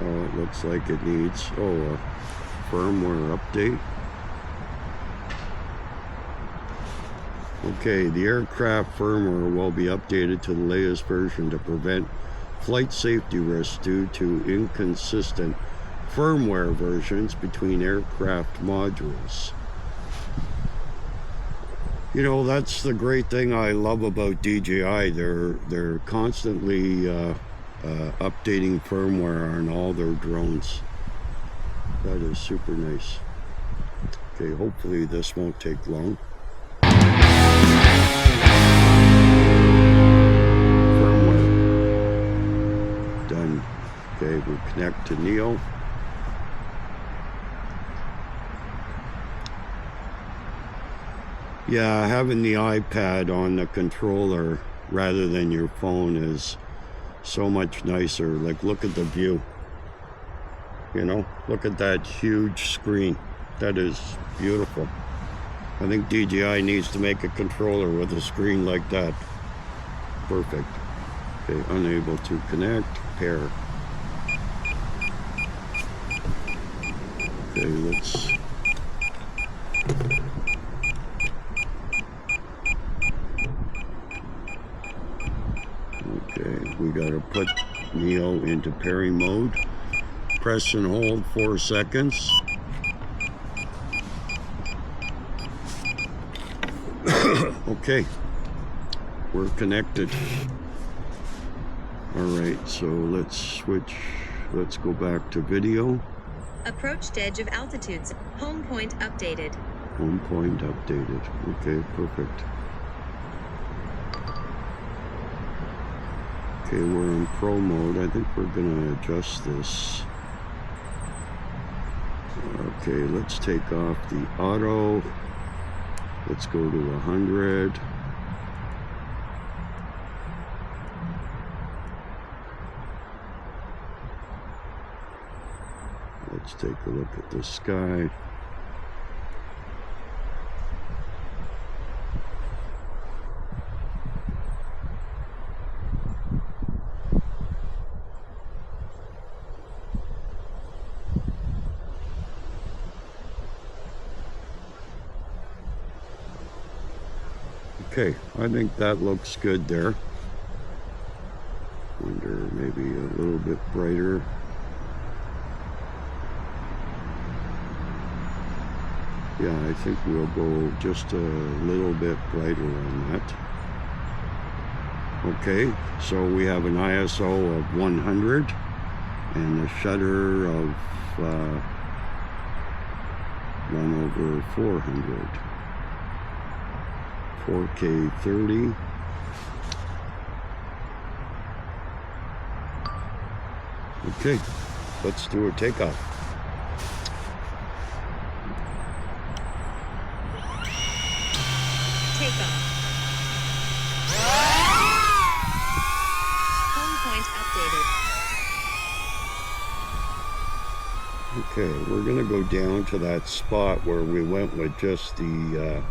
It looks like it needs, a firmware update. Okay, the aircraft firmware will be updated to the latest version to prevent flight safety risks due to inconsistent firmware versions between aircraft modules. You know, that's the great thing I love about DJI. They're constantly updating firmware on all their drones. That is super nice. Okay, hopefully this won't take long. Firmware done. Okay, we'll connect to Neo. Yeah, having the iPad on the controller rather than your phone is so much nicer. Like, look at the view. You know, look at that huge screen. That is beautiful. I think DJI needs to make a controller with a screen like that. Perfect. Okay, unable to connect. Pair. Okay, let's... Okay, we gotta put Neo into pairing mode. Press and hold 4 seconds. Okay, we're connected. All right, so let's switch. Let's go back to video. Approached edge of altitudes. Home point updated. Home point updated. Okay, perfect. Okay, we're in pro mode. I think we're gonna adjust this. Okay, let's take off the auto. Let's go to 100. Let's take a look at the sky. Okay, I think that looks good there. Wonder maybe a little bit brighter. Yeah, I think we'll go just a little bit brighter on that. Okay, so we have an ISO of 100 and a shutter of 1/400. 4K 30. Okay, let's do a takeoff. Takeoff. Home point updated. Okay, we're gonna go down to that spot where we went with just the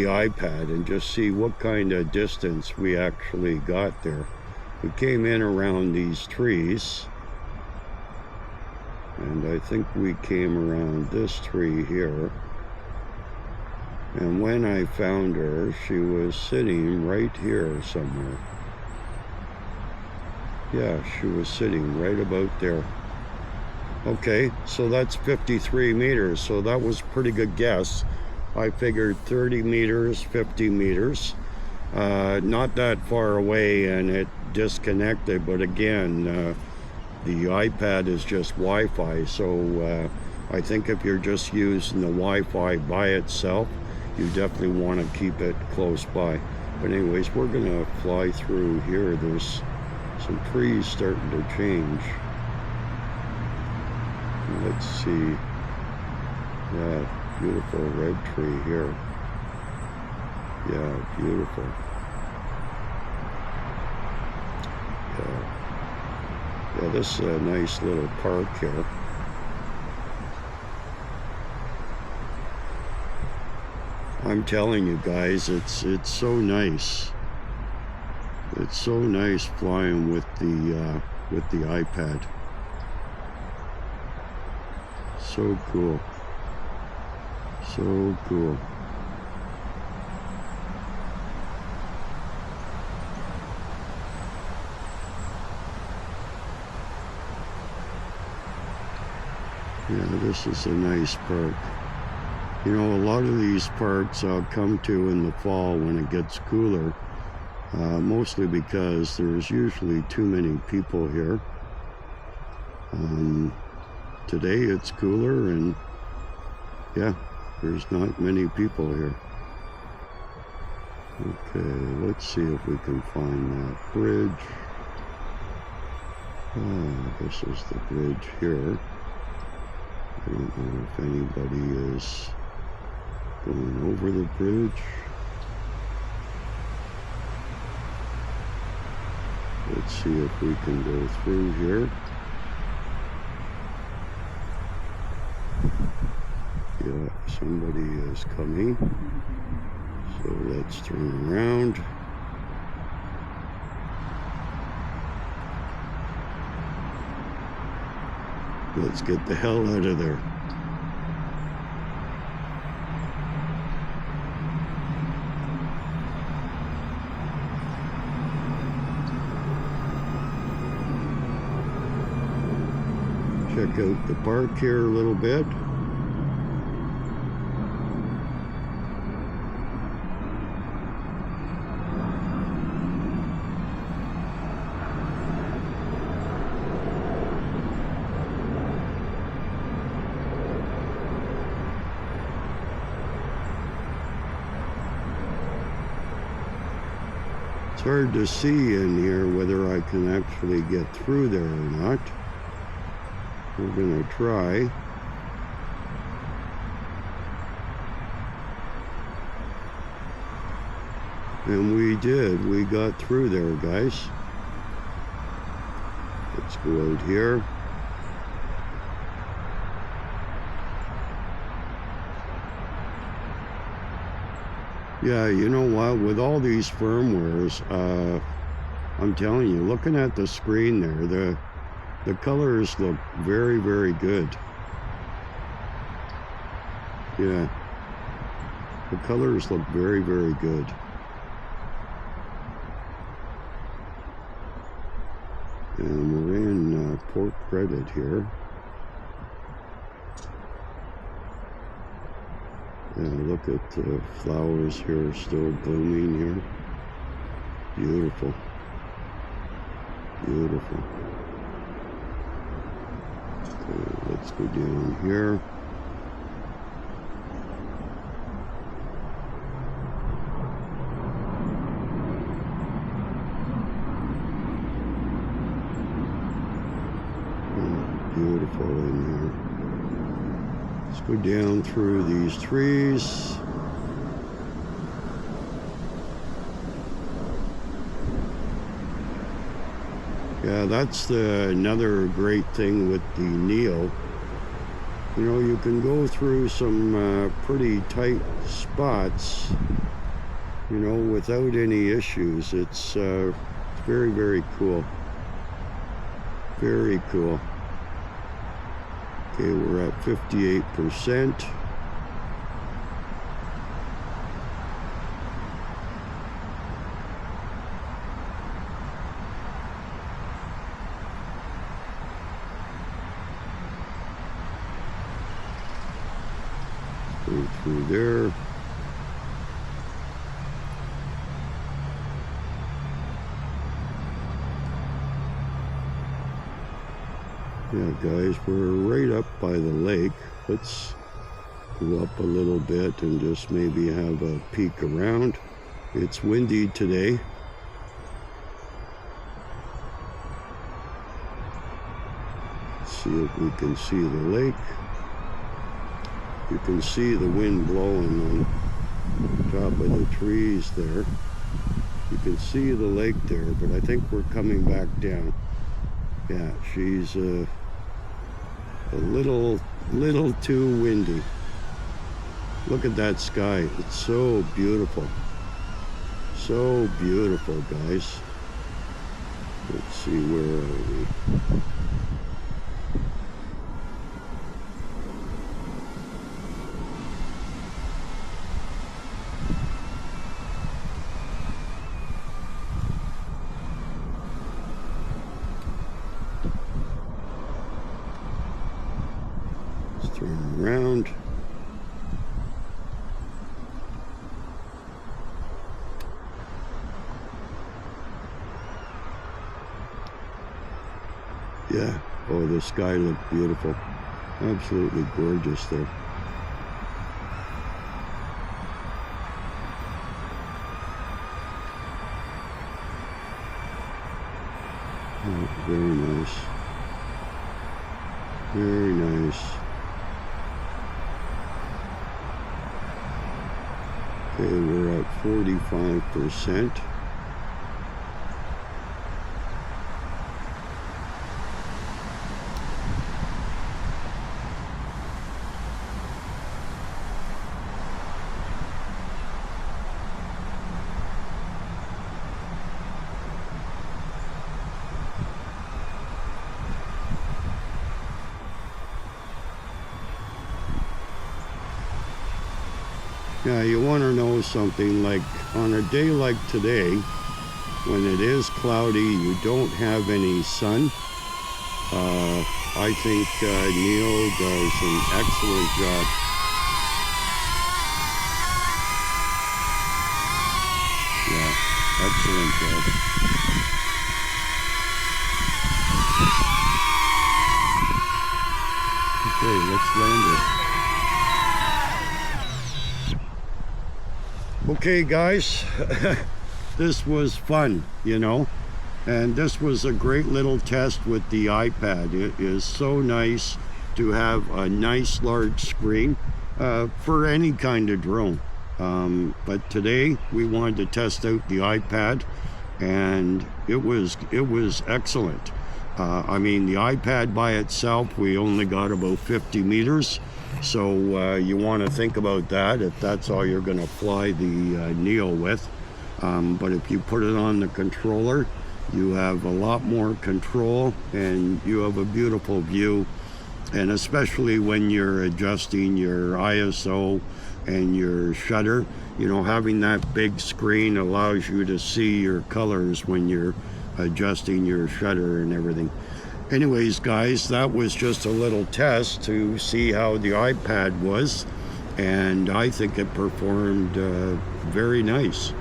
iPad and just see what kind of distance we actually got there. We came in around these trees, and I think we came around this tree here. And when I found her, she was sitting right here somewhere. Yeah, she was sitting right about there. Okay, so that's 53 meters, so that was a pretty good guess. I figured 30 meters, 50 meters. Not that far away, and it disconnected, but again, the iPad is just Wi-Fi, so I think if you're just using the Wi-Fi by itself, you definitely want to keep it close by. But anyways, we're gonna fly through here. There's some trees starting to change. Let's see. Yeah, beautiful red tree here. Yeah, beautiful. Yeah, this is a nice little park here. I'm telling you guys, it's so nice. It's so nice flying with the iPad. So cool. So cool. Yeah, this is a nice park. You know, a lot of these parks I'll come to in the fall when it gets cooler, mostly because there's usually too many people here. Today it's cooler and yeah, there's not many people here. Okay, let's see if we can find that bridge. This is the bridge here. I don't know if anybody is going over the bridge. Let's see if we can go through here. Yeah, somebody is coming. So let's turn around. Let's get the hell out of there. Check out the park here a little bit. It's hard to see in here whether I can actually get through there or not. We're gonna try. And we did. We got through there, guys. Let's go out here. Yeah, you know what? With all these firmwares, I'm telling you, looking at the screen there, the colors look very, very good. Yeah, the colors look very, very good. And we're in Port Credit here. Yeah, look at the flowers here still blooming here. Beautiful. Beautiful. Okay, let's go down here. Oh, beautiful in here. Let's go down through these trees. Yeah, that's another great thing with the Neo. You know, you can go through some pretty tight spots, you know, without any issues. It's very, very cool. Very cool. Okay, we're at 58%. Go through there. Yeah, guys, we're right up by the lake. Let's go up a little bit and just maybe have a peek around. It's windy today. Let's see if we can see the lake. You can see the wind blowing on top of the trees there. You can see the lake there, but I think we're coming back down. Yeah, she's a little too windy. Look at that sky. It's so beautiful. So beautiful, guys. Let's see, where are we? Yeah. Oh, the sky looked beautiful. Absolutely gorgeous there. Oh, very nice. Very nice. Okay, we're at 45%. Yeah, you want to know something, like on a day like today, when it is cloudy, you don't have any sun. I think Neil does an excellent job. Yeah, excellent job. Okay, let's land it. Okay, guys, this was fun, you know, and this was a great little test with the iPad. It is so nice to have a nice large screen for any kind of drone. But today we wanted to test out the iPad, and it was excellent. I mean, the iPad by itself, we only got about 50 meters. So you want to think about that if that's all you're going to fly the Neo with. But if you put it on the controller, you have a lot more control and you have a beautiful view. And especially when you're adjusting your ISO and your shutter, you know, having that big screen allows you to see your colors when you're adjusting your shutter and everything. Anyways, guys, that was just a little test to see how the iPad was, and I think it performed very nice.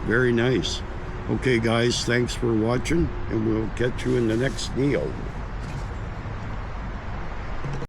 Very nice. Okay, guys, thanks for watching, and we'll catch you in the next Neo.